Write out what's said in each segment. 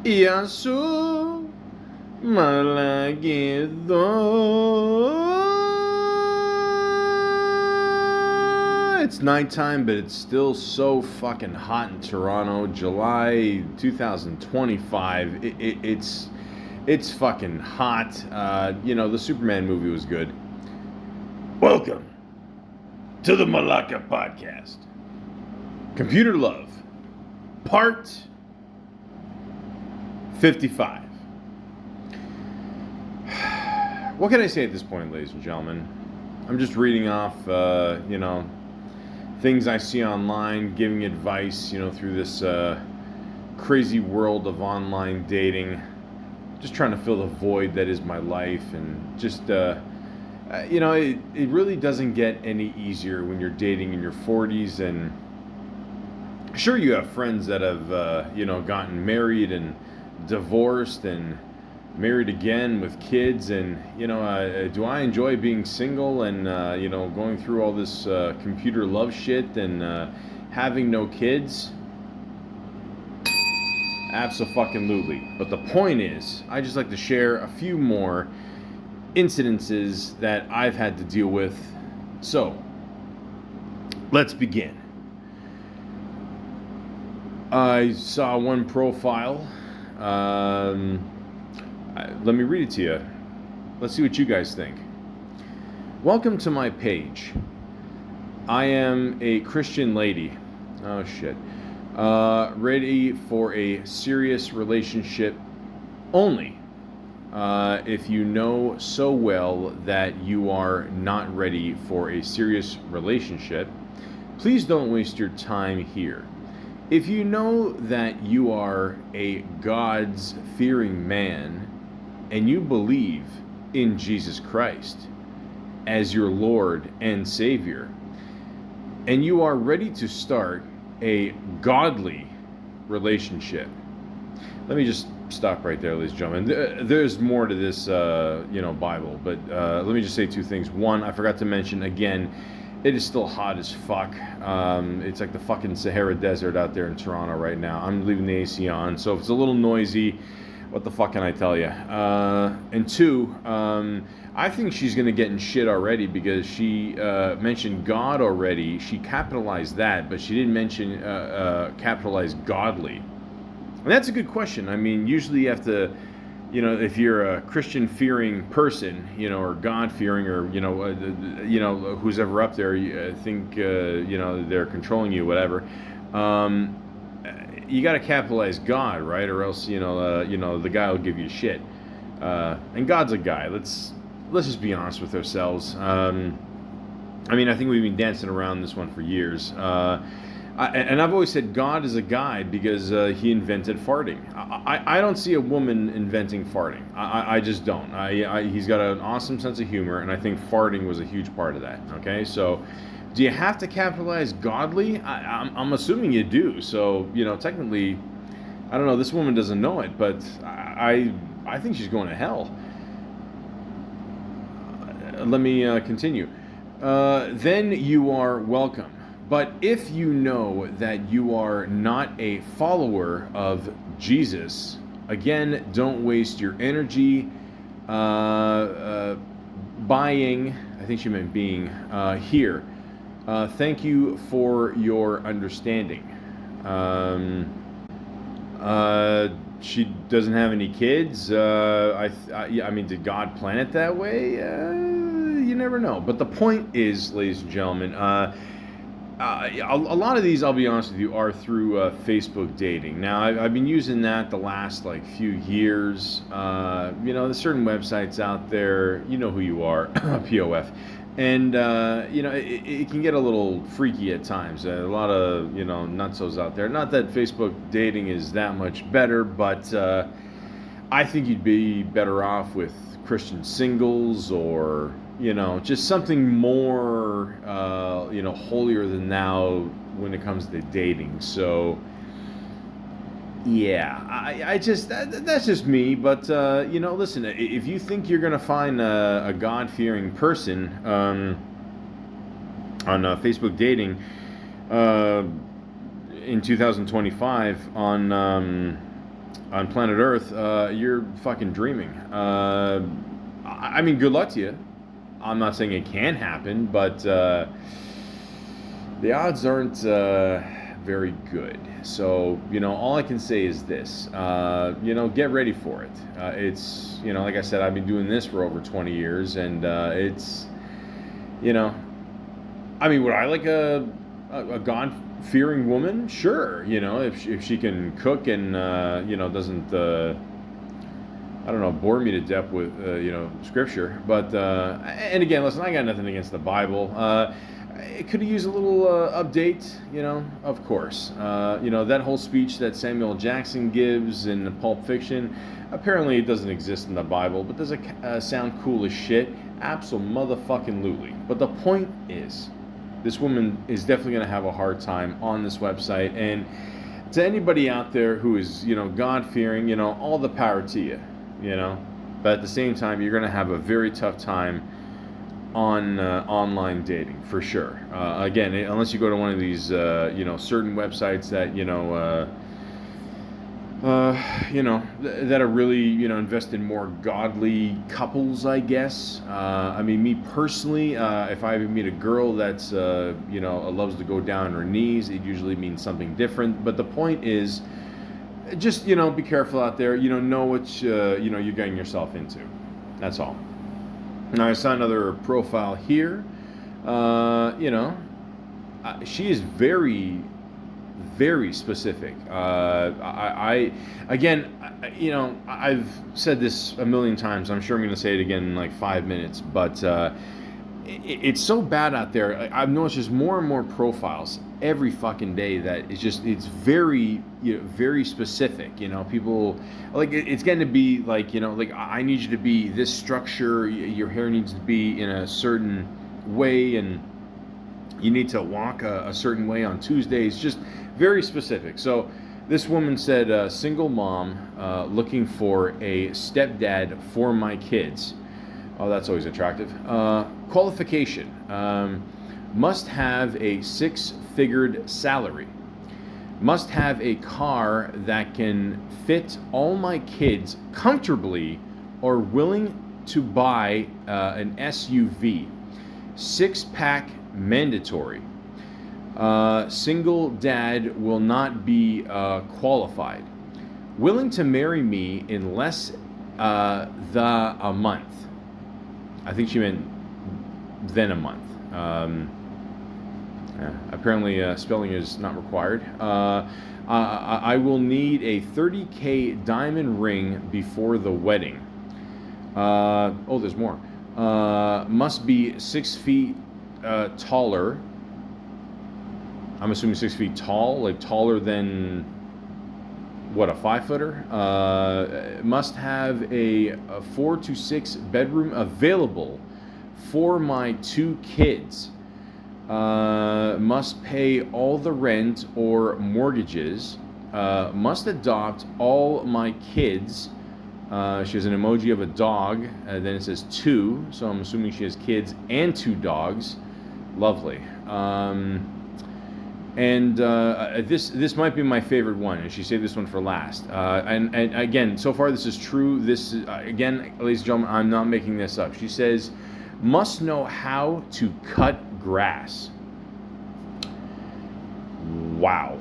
Iasu Malagido. It's nighttime, but it's still so fucking hot in Toronto. July 2025. It's fucking hot. The Superman movie was good. Welcome to the Malaka podcast. Computer Love, part 55. What can I say at this point, ladies and gentlemen? I'm just reading off, things I see online, giving advice, through this crazy world of online dating. Just trying to fill the void that is my life, and just, it really doesn't get any easier when you're dating in your 40s. And sure, you have friends that have, gotten married and divorced and married again with kids. And, do I enjoy being single and, going through all this computer love shit and having no kids? Absolutely. But the point is, I just like to share a few more incidences that I've had to deal with. So, let's begin. I saw one profile. Let me read it to you. Let's see what you guys think. Welcome to my page. I am a Christian lady. Oh shit. Ready for a serious relationship only. If you know so well that you are not ready for a serious relationship, please don't waste your time here. If you know that you are a God-fearing man and you believe in Jesus Christ as your Lord and Savior, and you are ready to start a godly relationship. Let me just stop right there, ladies and gentlemen. There's more to this, Bible, but let me just say two things. One, I forgot to mention again, it is still hot as fuck. It's like the fucking Sahara Desert out there in Toronto right now. I'm leaving the AC on, so if it's a little noisy, what the fuck can I tell you? And two, I think she's going to get in shit already because she mentioned God already. She capitalized that, but she didn't mention capitalize godly. And that's a good question. I mean, usually you have to, if you're a Christian-fearing person, or God-fearing, or who's ever up there, I think they're controlling you, whatever. You got to capitalize God, right? Or else, the guy will give you shit. And God's a guy. Let's just be honest with ourselves. I think we've been dancing around this one for years. And I've always said God is a guy because he invented farting. I don't see a woman inventing farting. I just don't. He's got an awesome sense of humor, and I think farting was a huge part of that. Okay, so do you have to capitalize godly? I'm assuming you do. So technically, I don't know. This woman doesn't know it, but I think she's going to hell. Let me continue. Then you are welcome. But if you know that you are not a follower of Jesus, again, don't waste your energy buying, I think she meant being, here. Thank you for your understanding. She doesn't have any kids. Did God plan it that way? You never know. But the point is, ladies and gentlemen, a lot of these, I'll be honest with you, are through Facebook dating. Now, I've been using that the last few years. There's certain websites out there. You know who you are, POF, and it can get a little freaky at times. A lot of nutsos out there. Not that Facebook dating is that much better, but I think you'd be better off with Christian singles or just something more, holier than thou when it comes to dating. So, yeah, that's just me. But, listen, if you think you're going to find a God-fearing person on Facebook dating in 2025 on on planet Earth, you're fucking dreaming. I mean, good luck to you. I'm not saying it can happen, but the odds aren't very good. So, all I can say is this, get ready for it. It's, like I said, I've been doing this for over 20 years, and it's, I mean, would I like a God-fearing woman? Sure, if she can cook and, doesn't, I don't know, bore me to death with, scripture. But, and again, listen, I got nothing against the Bible. It could have used a little update, of course. That whole speech that Samuel Jackson gives in Pulp Fiction, apparently it doesn't exist in the Bible, but does it sound cool as shit? Absolutely. But the point is, this woman is definitely going to have a hard time on this website. And to anybody out there who is, God-fearing, all the power to you, But at the same time, you're going to have a very tough time on online dating, for sure. Again, unless you go to one of these, certain websites that, that are really, invest in more godly couples, I guess. I mean, me personally, if I meet a girl that's, loves to go down on her knees, it usually means something different. But the point is, just, be careful out there. Know what, you're getting yourself into. That's all. Now, I saw another profile here. She is very, very specific. I've said this a million times. I'm sure I'm going to say it again in like 5 minutes. But it's so bad out there. I've noticed there's more and more profiles every fucking day that it's very, very specific. People like it's going to be like, like I need you to be this structure. Your hair needs to be in a certain way, and you need to walk a certain way on Tuesdays. Just very specific. So this woman said, single mom looking for a stepdad for my kids. Oh, that's always attractive. Qualification. Must have a six-figured salary. Must have a car that can fit all my kids comfortably, or willing to buy an SUV. Six-pack mandatory. Single dad will not be qualified. Willing to marry me in less than a month. I think she meant than a month. Apparently spelling is not required. I will need a $30,000 diamond ring before the wedding. There's more. Must be 6 feet taller. I'm assuming 6 feet tall, like taller than what, a 5-footer? Must have a 4 to 6 bedroom available for my 2 kids. Must pay all the rent or mortgages. Must adopt all my kids. She has an emoji of a dog, then it says 2, so I'm assuming she has kids and 2 dogs. Lovely. This might be my favorite one, and she saved this one for last. And again, so far this is true. This is, again, ladies and gentlemen, I'm not making this up. She says, must know how to cut grass. Wow.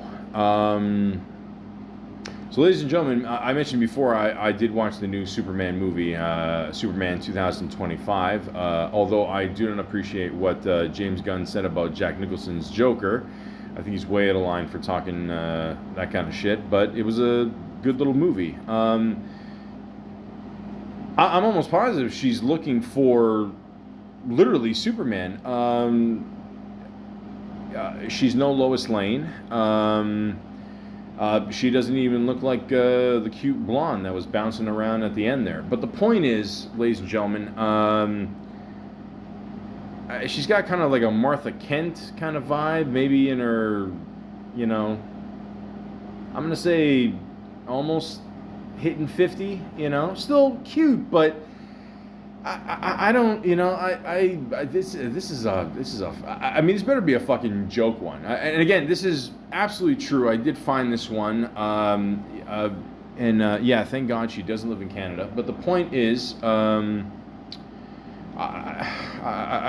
So, ladies and gentlemen, I mentioned before I did watch the new Superman movie, Superman 2025. Although I do not appreciate what James Gunn said about Jack Nicholson's Joker. I think he's way out of line for talking that kind of shit. But it was a good little movie. I'm almost positive she's looking for literally Superman. She's no Lois Lane. She doesn't even look like the cute blonde that was bouncing around at the end there. But the point is, ladies and gentlemen, she's got kind of like a Martha Kent kind of vibe, maybe in her, I'm going to say almost hitting 50, still cute, but I don't, this is a, I mean, this better be a fucking joke one. And again, this is absolutely true. I did find this one. And yeah, thank God she doesn't live in Canada. But the point is, I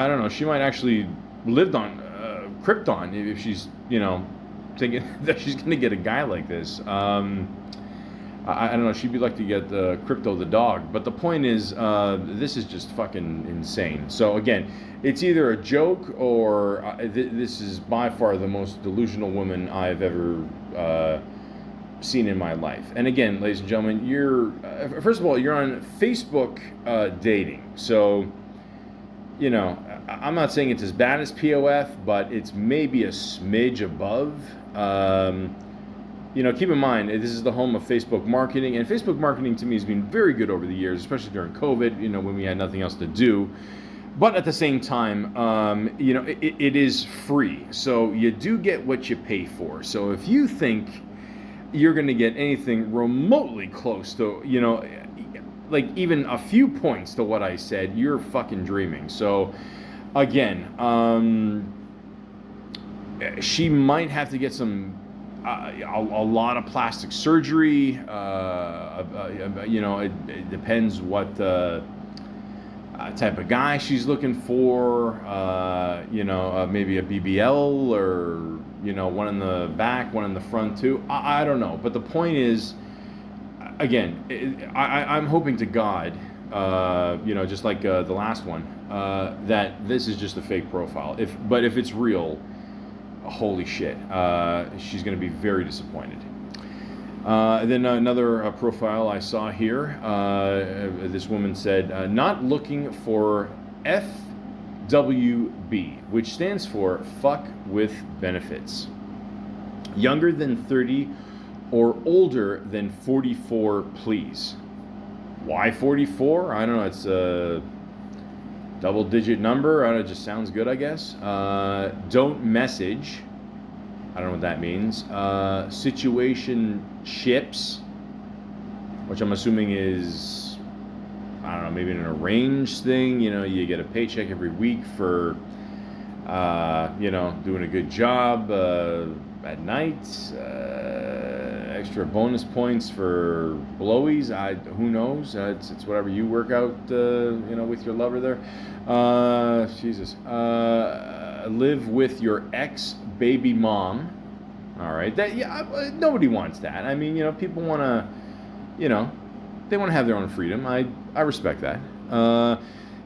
don't know. She might actually lived on Krypton if she's, thinking that she's going to get a guy like this. I don't know. She'd be lucky to get Crypto the dog. But the point is, this is just fucking insane. So again, it's either a joke or this is by far the most delusional woman I've ever seen in my life. And again, ladies and gentlemen, you're first of all, you're on Facebook dating. So, I'm not saying it's as bad as POF, but it's maybe a smidge above. Keep in mind, this is the home of Facebook marketing, and Facebook marketing to me has been very good over the years, especially during COVID, when we had nothing else to do. But at the same time, it is free. So you do get what you pay for. So if you think you're going to get anything remotely close to, like even a few points to what I said, you're fucking dreaming. So again, she might have to get some a lot of plastic surgery. It depends what type of guy she's looking for. Maybe a BBL or one in the back, one in the front too. I don't know. But the point is, again, I'm hoping to God, just like the last one, that this is just a fake profile. But if it's real, holy shit, she's going to be very disappointed. Then another profile I saw here, this woman said, not looking for FWB, which stands for fuck with benefits. Younger than 30 or older than 44, please. Why 44? I don't know, it's a double-digit number. I don't know, it just sounds good, I guess. Don't message. I don't know what that means. Situationships, which I'm assuming is, I don't know, maybe an arranged thing. You get a paycheck every week for, doing a good job at night. Extra bonus points for blowies. Who knows? It's whatever you work out, with your lover there. Jesus. Live with your ex-baby mom. All right. Nobody wants that. I mean, people want to, they want to have their own freedom. I respect that.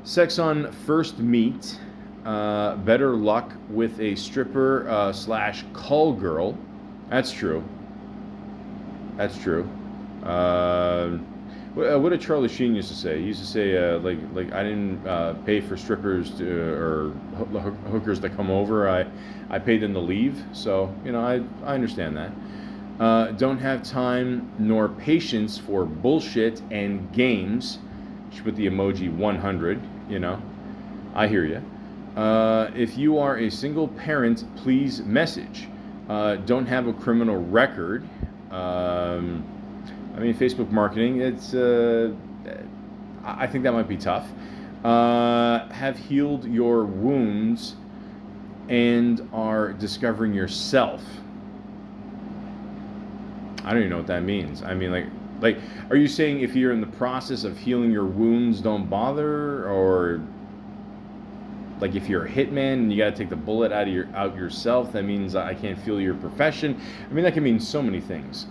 Sex on first meet. Better luck with a stripper / call girl. That's true. That's true. What did Charlie Sheen used to say? He used to say, like I didn't pay for strippers or hookers to come over. I paid them to leave. So, I understand that. Don't have time nor patience for bullshit and games. She put the emoji 100, I hear you. If you are a single parent, please message. Don't have a criminal record. Facebook marketing, I think that might be tough. Have healed your wounds and are discovering yourself. I don't even know what that means. I mean, like, are you saying if you're in the process of healing your wounds, don't bother? Or like if you're a hitman and you got to take the bullet out yourself, that means I can't feel your profession. I mean, that can mean so many things.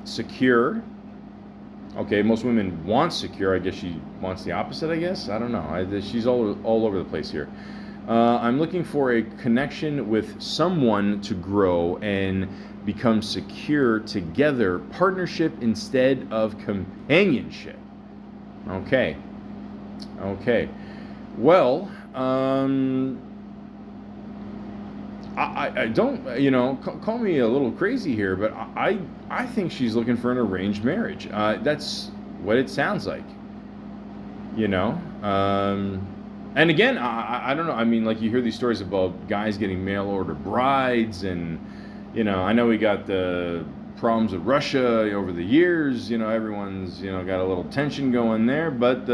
Secure. Okay, most women want secure. I guess she wants the opposite, I guess. I don't know. She's all over the place here. I'm looking for a connection with someone to grow and become secure together. Partnership instead of companionship. Okay. Well, I don't, call me a little crazy here, but I think she's looking for an arranged marriage. That's what it sounds like, and again, I don't know. I mean, like you hear these stories about guys getting mail order brides, and, I know we got the problems with Russia over the years, everyone's, got a little tension going there, but,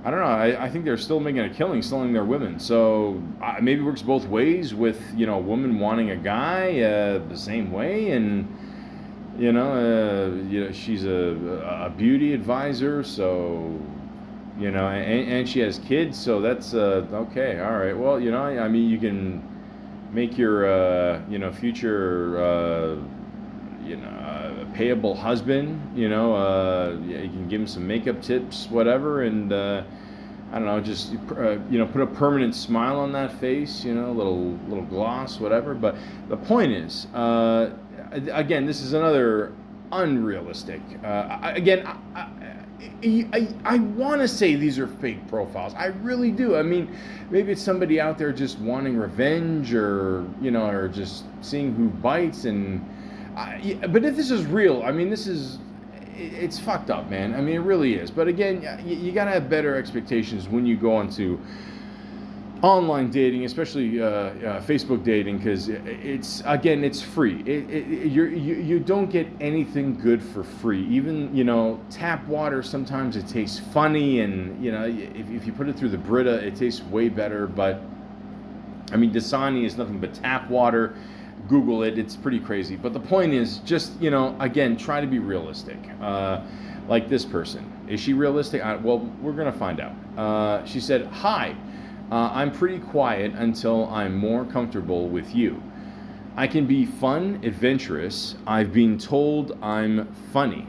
I don't know. I think they're still making a killing selling their women. So maybe it works both ways with, a woman wanting a guy the same way. And She's a beauty advisor, so and she has kids, so that's okay. All right. Well, I mean, you can make your future payable husband. Yeah, you can give him some makeup tips, whatever, and I don't know, just put a permanent smile on that face. Little gloss, whatever. But the point is, again, this is another unrealistic. I want to say these are fake profiles. I really do. I mean, maybe it's somebody out there just wanting revenge, or just seeing who bites. But if this is real, I mean, it's fucked up, man. I mean, it really is. But again, you gotta have better expectations when you go onto online dating, especially Facebook dating, because it's free. You don't get anything good for free. Even tap water, sometimes it tastes funny, and if you put it through the Brita, it tastes way better. But I mean, Dasani is nothing but tap water. Google it; it's pretty crazy. But the point is, just again, try to be realistic. Like this person, is she realistic? Well, we're gonna find out. She said, "Hi. I'm pretty quiet until I'm more comfortable with you. I can be fun, adventurous. I've been told I'm funny.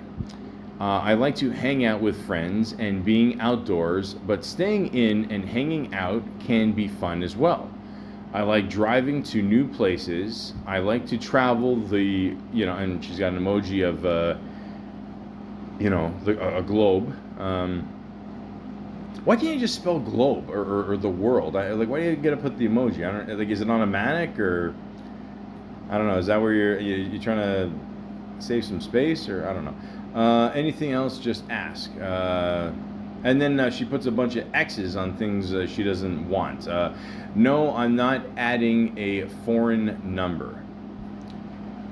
I like to hang out with friends and being outdoors, but staying in and hanging out can be fun as well. I like driving to new places. I like to travel and she's got an emoji of, a globe. Why can't you just spell globe or the world? Why do you gotta put the emoji? I don't is it automatic, or I don't know. Is that where you're trying to save some space, or I don't know. Anything else? Just ask. And then she puts a bunch of X's on things she doesn't want. No, I'm not adding a foreign number.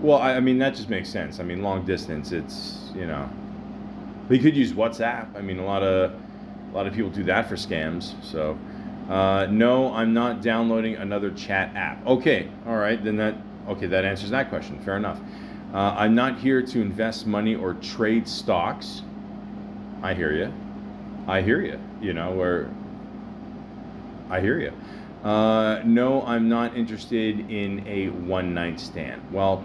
Well, I mean, that just makes sense. I mean, long distance, it's But you could use WhatsApp. I mean, a lot of people do that for scams. So, no, I'm not downloading another chat app. Okay, all right, then that answers that question. Fair enough. I'm not here to invest money or trade stocks. I hear you. I hear you. I hear you. No, I'm not interested in a one-night stand. Well,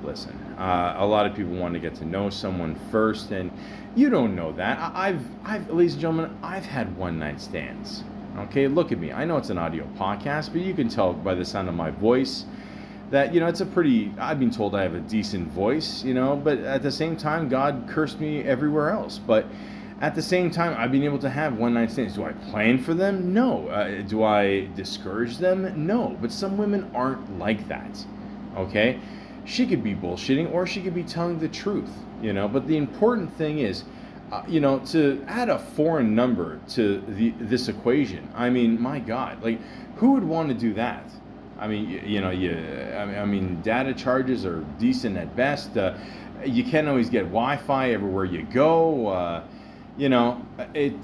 listen, a lot of people want to get to know someone first, and you don't know that. Ladies and gentlemen, I've had one-night stands. Okay, look at me. I know it's an audio podcast, but you can tell by the sound of my voice that, I've been told I have a decent voice, but at the same time, God cursed me everywhere else. But at the same time, I've been able to have one-night stands. Do I plan for them? No. Do I discourage them? No. But some women aren't like that, okay? She could be bullshitting, or she could be telling the truth, But the important thing is, to add a foreign number to this equation. I mean, my God, who would want to do that? I mean, data charges are decent at best. You can't always get Wi-Fi everywhere you go. It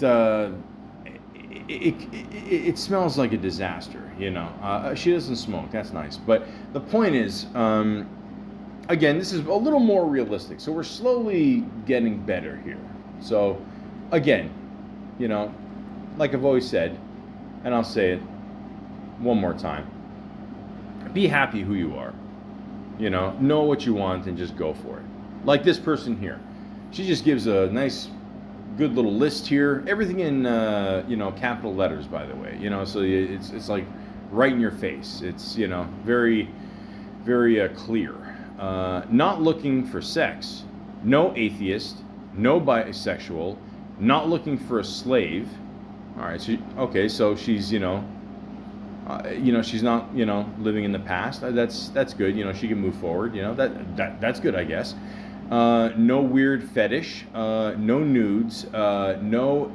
smells like a disaster. She doesn't smoke. That's nice. But the point is, again, this is a little more realistic. So we're slowly getting better here. So, again, like I've always said, and I'll say it one more time. Be happy who you are. Know what you want and just go for it. Like this person here. She just gives a nice, good little list here. Everything in, capital letters, by the way. So it's like right in your face. It's, very, very clear. Not looking for sex. No atheist. No bisexual. Not looking for a slave. All right. So she's, she's not, living in the past. That's good. She can move forward. That's good, I guess. No weird fetish. No nudes. No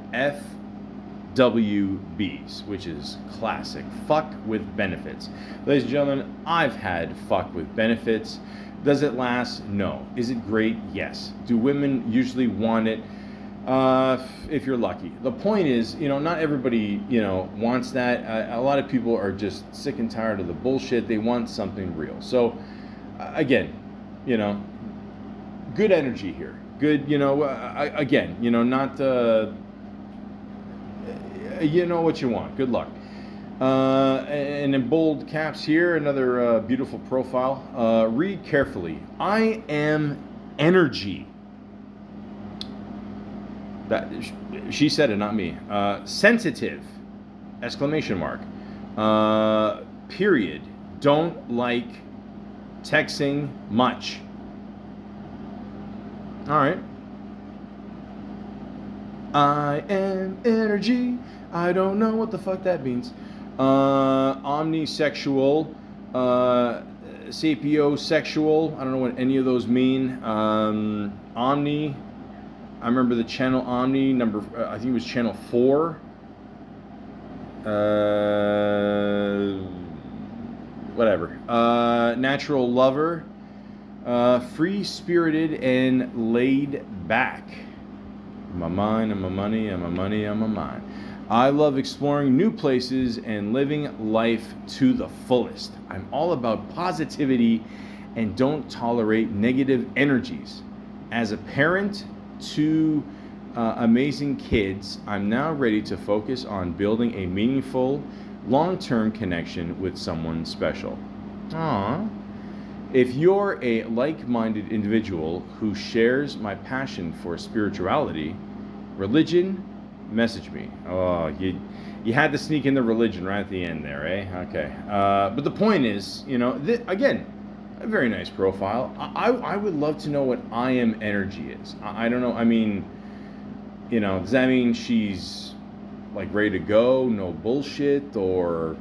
FWBs, which is classic. Fuck with benefits. Ladies and gentlemen, I've had fuck with benefits. Does it last? No. Is it great? Yes. Do women usually want it? If you're lucky. The point is, not everybody, wants that. A lot of people are just sick and tired of the bullshit. They want something real. So, again, good energy here. Good, again, not, you know what you want. Good luck. And in bold caps here, another beautiful profile. Read carefully. I am energy. That she said it, not me. Sensitive! Exclamation mark. Period. Don't like texting much. All right. I am energy. I don't know what the fuck that means. Omnisexual, sapiosexual. I don't know what any of those mean. Omni. I remember the channel Omni number. I think it was channel 4. Whatever. Natural lover. Free-spirited and laid back. My mind and my money and my money and my mind. I love exploring new places and living life to the fullest. I'm all about positivity and don't tolerate negative energies. As a parent to amazing kids, I'm now ready to focus on building a meaningful, long-term connection with someone special. Aww. If you're a like-minded individual who shares my passion for spirituality, religion, message me. Oh, you had to sneak in the religion right at the end there, eh? Okay. But the point is, again, a very nice profile. I would love to know what I am energy is. I don't know. I mean, does that mean she's like ready to go, no bullshit, or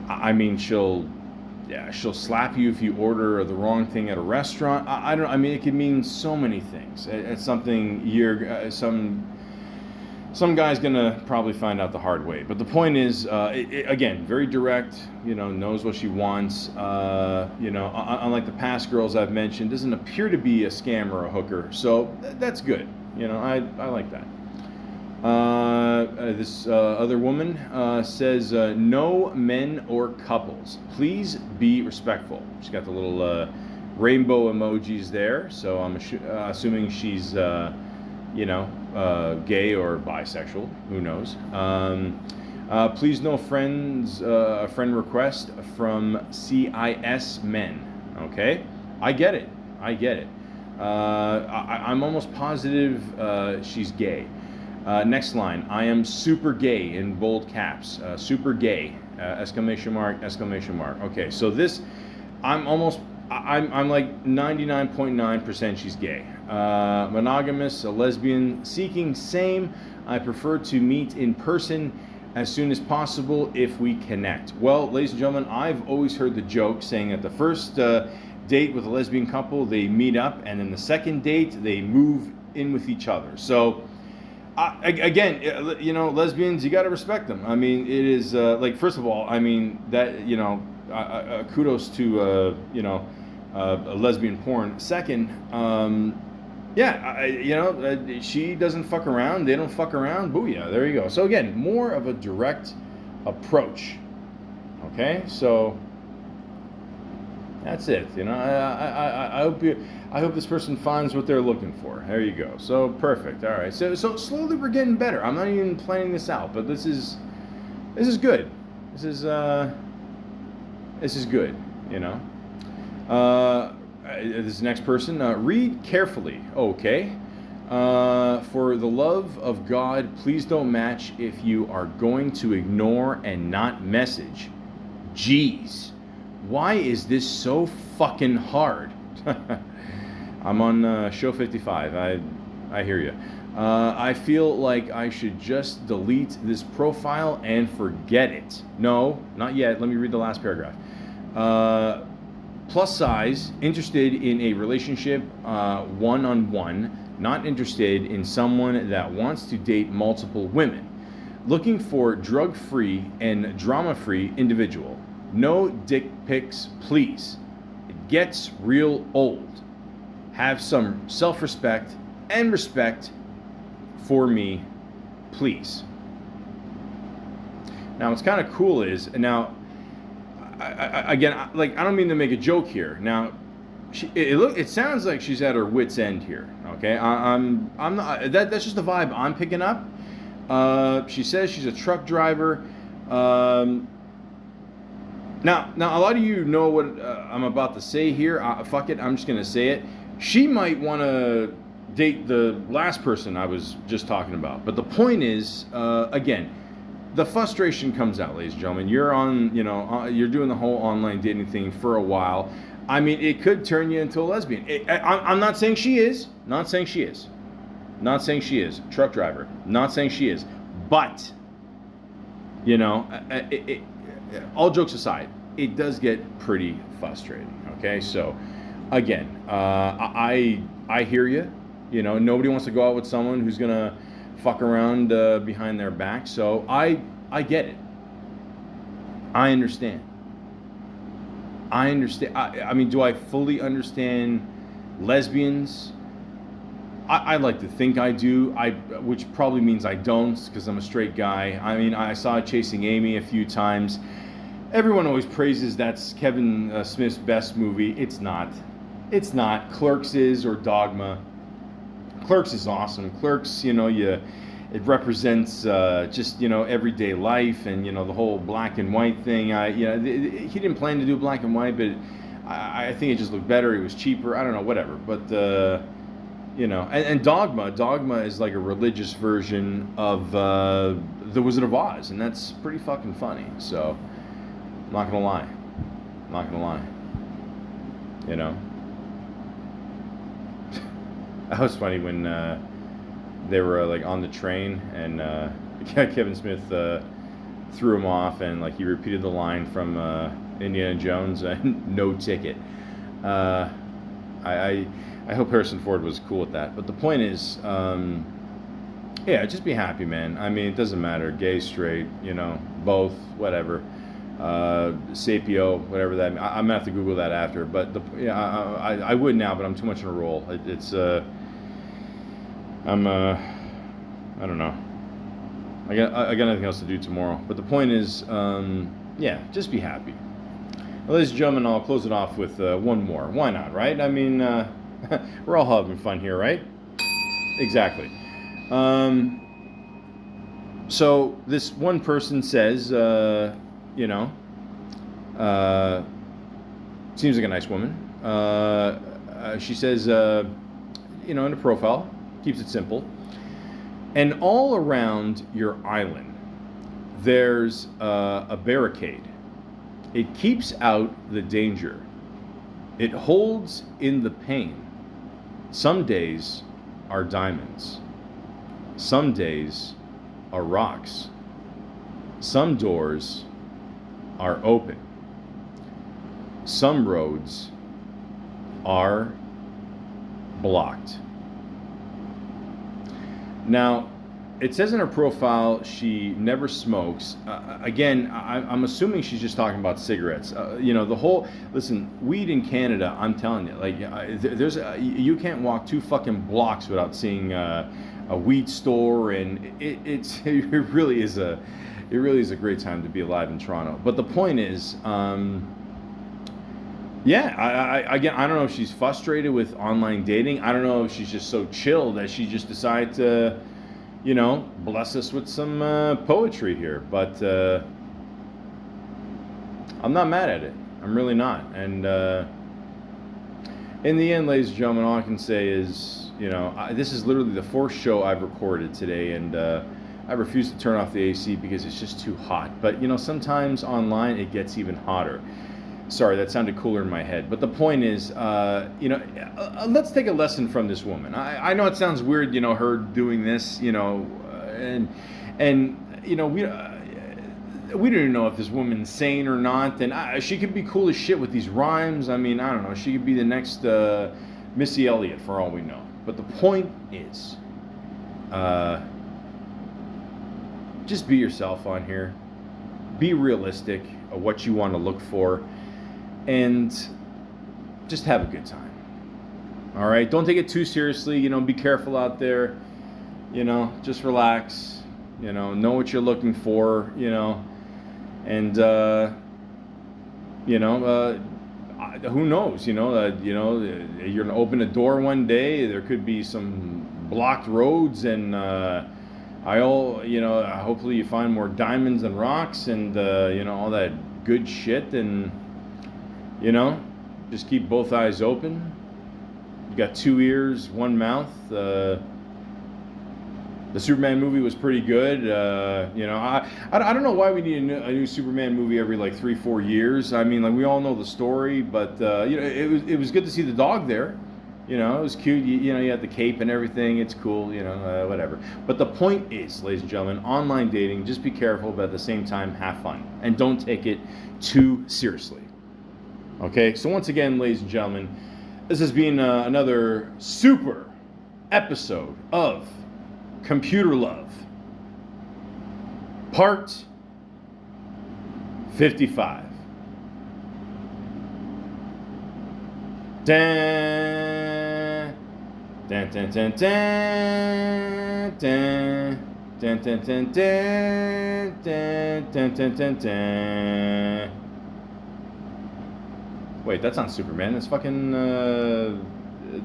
I mean she'll slap you if you order the wrong thing at a restaurant. I don't. I mean, it could mean so many things. It's something some guy's gonna probably find out the hard way. But the point is, again, very direct. Knows what she wants. Unlike the past girls I've mentioned, doesn't appear to be a scam or a hooker. So that's good. I like that. This other woman says, no men or couples. Please be respectful. She's got the little rainbow emojis there. So I'm assuming she's, gay or bisexual. Who knows? Please no friends, a friend request from CIS men. Okay? I get it. I'm almost positive she's gay. Next line. I am super gay in bold caps. Super gay! Exclamation mark! Exclamation mark! Okay, so this, I'm like 99.9% she's gay. Monogamous, a lesbian, seeking same. I prefer to meet in person as soon as possible if we connect. Well, ladies and gentlemen, I've always heard the joke saying that the first date with a lesbian couple, they meet up, and then the second date, they move in with each other. So, again, lesbians, you got to respect them. I mean, it is, first of all, I mean, that, kudos to, lesbian porn. Second, she doesn't fuck around, they don't fuck around, booyah, there you go. So again, more of a direct approach. Okay, so that's it. I hope this person finds what they're looking for. There you go. So perfect. All right. So slowly we're getting better. I'm not even planning this out, but this is good. This is good. This next person. Read carefully. Okay. For the love of God, please don't match if you are going to ignore and not message. Jeez. Why is this so fucking hard? I'm on show 55. I hear you. I feel like I should just delete this profile and forget it. No, not yet. Let me read the last paragraph. Plus size, interested in a relationship one-on-one, not interested in someone that wants to date multiple women. Looking for drug-free and drama-free individual. No dick pics, please. It gets real old. Have some self-respect and respect for me, please. Now, what's kind of cool is, now, I don't mean to make a joke here. Now, it sounds like she's at her wit's end here. Okay, I'm not. That's just the vibe I'm picking up. She says she's a truck driver. Now, a lot of you know what I'm about to say here. Fuck it, I'm just gonna say it. She might want to date the last person I was just talking about. But the point is, again, the frustration comes out, ladies and gentlemen. You're on, you're doing the whole online dating thing for a while. I mean, it could turn you into a lesbian. I'm not saying she is. Not saying she is. Not saying she is. Truck driver. Not saying she is. But, all jokes aside, it does get pretty frustrating. Okay, so again, I hear you. Nobody wants to go out with someone who's gonna fuck around behind their back. So I get it. I understand. I mean, do I fully understand lesbians? I like to think I do. Which probably means I don't, because I'm a straight guy. I mean, I saw Chasing Amy a few times. Everyone always praises that's Kevin Smith's best movie. It's not. It's not. Clerks is, or Dogma. Clerks is awesome. Clerks, it represents just everyday life, and the whole black and white thing. He didn't plan to do black and white, but I think it just looked better. It was cheaper. I don't know, whatever. But and Dogma is like a religious version of The Wizard of Oz, and that's pretty fucking funny. So I'm not gonna lie. That was funny when they were like on the train, and Kevin Smith threw him off, and like he repeated the line from Indiana Jones, "No ticket." I hope Harrison Ford was cool with that. But the point is, just be happy, man. I mean, it doesn't matter, gay, straight, both, whatever. Sapio, whatever that means. I'm gonna have to Google that after, but I would now, but I'm too much in a roll. I don't know. I got nothing else to do tomorrow. But the point is, just be happy. Well, ladies and gentlemen, I'll close it off with one more. Why not, right? I mean, we're all having fun here, right? Exactly. So this one person says, seems like a nice woman. She says, in the profile, keeps it simple. And all around your island, there's a barricade. It keeps out the danger. It holds in the pain. Some days are diamonds. Some days are rocks. Some doors are open. Some roads are blocked. Now, it says in her profile she never smokes. Again, I'm assuming she's just talking about cigarettes. The whole, listen, weed in Canada, I'm telling you, like, you can't walk 2 fucking blocks without seeing a weed store, and it really is a great time to be alive in Toronto. But the point is, again, I don't know if she's frustrated with online dating. I don't know if she's just so chill that she just decided to, bless us with some poetry here. But I'm not mad at it. I'm really not. And in the end, ladies and gentlemen, all I can say is, this is literally the 4th show I've recorded today, and I refuse to turn off the AC because it's just too hot. But, sometimes online it gets even hotter. Sorry, that sounded cooler in my head. But the point is, let's take a lesson from this woman. I know it sounds weird, her doing this, we don't even know if this woman's sane or not. And she could be cool as shit with these rhymes. I mean, I don't know. She could be the next Missy Elliott for all we know. But the point is, just be yourself on here. Be realistic of what you want to look for. And just have a good time. All right? Don't take it too seriously. Be careful out there. Just relax. Know what you're looking for. And, who knows? You're gonna open a door one day. There could be some blocked roads, and hopefully you find more diamonds and rocks, and all that good shit, and just keep both eyes open. You got 2 ears, 1 mouth. The Superman movie was pretty good. I don't know why we need a new Superman movie every like 3-4 years. I mean, like, we all know the story, but it was good to see the dog there. It was cute. You had the cape and everything. It's cool. Whatever. But the point is, ladies and gentlemen, online dating. Just be careful, but at the same time, have fun and don't take it too seriously. Okay. So once again, ladies and gentlemen, this has been another super episode of Computer Love, part 55. Dun, dun, dun, dun, dun, dun, dun, dun, dun, dun, dun, dun, dun, dun. Wait, that's not Superman. It's fucking the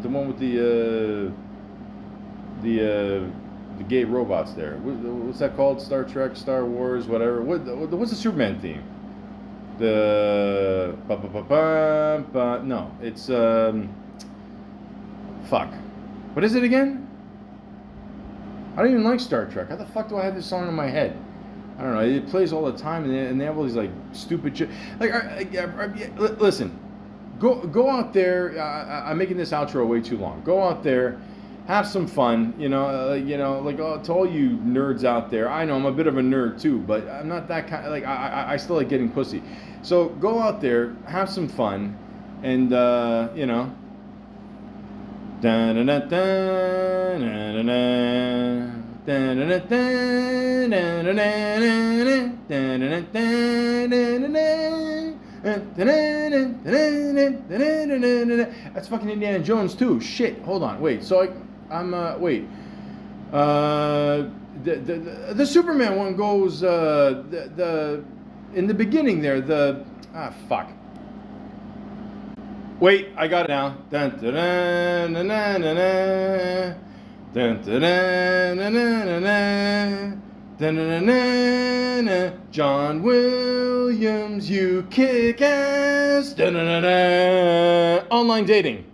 one with the gay robots there. What's that called? Star Trek, Star Wars, whatever. What's the Superman theme? No, it's fuck. What is it again? I don't even like Star Trek. How the fuck do I have this song in my head? I don't know. It plays all the time, and they have all these like stupid shit. Like, listen, go out there. I'm making this outro way too long. Go out there. Have some fun, to all you nerds out there. I know I'm a bit of a nerd too, but I'm not that kind. Like, I still like getting pussy. So go out there, have some fun, and that's fucking Indiana Jones too. Shit, hold on, wait. So wait. The Superman one goes in the beginning there. Fuck. Wait, I got it now. Dun, dun, dun, dun, dun, dun, dun, dun, dun, dun, dun, John Williams, you kick ass. Dun, dun, dun, dun. Online dating.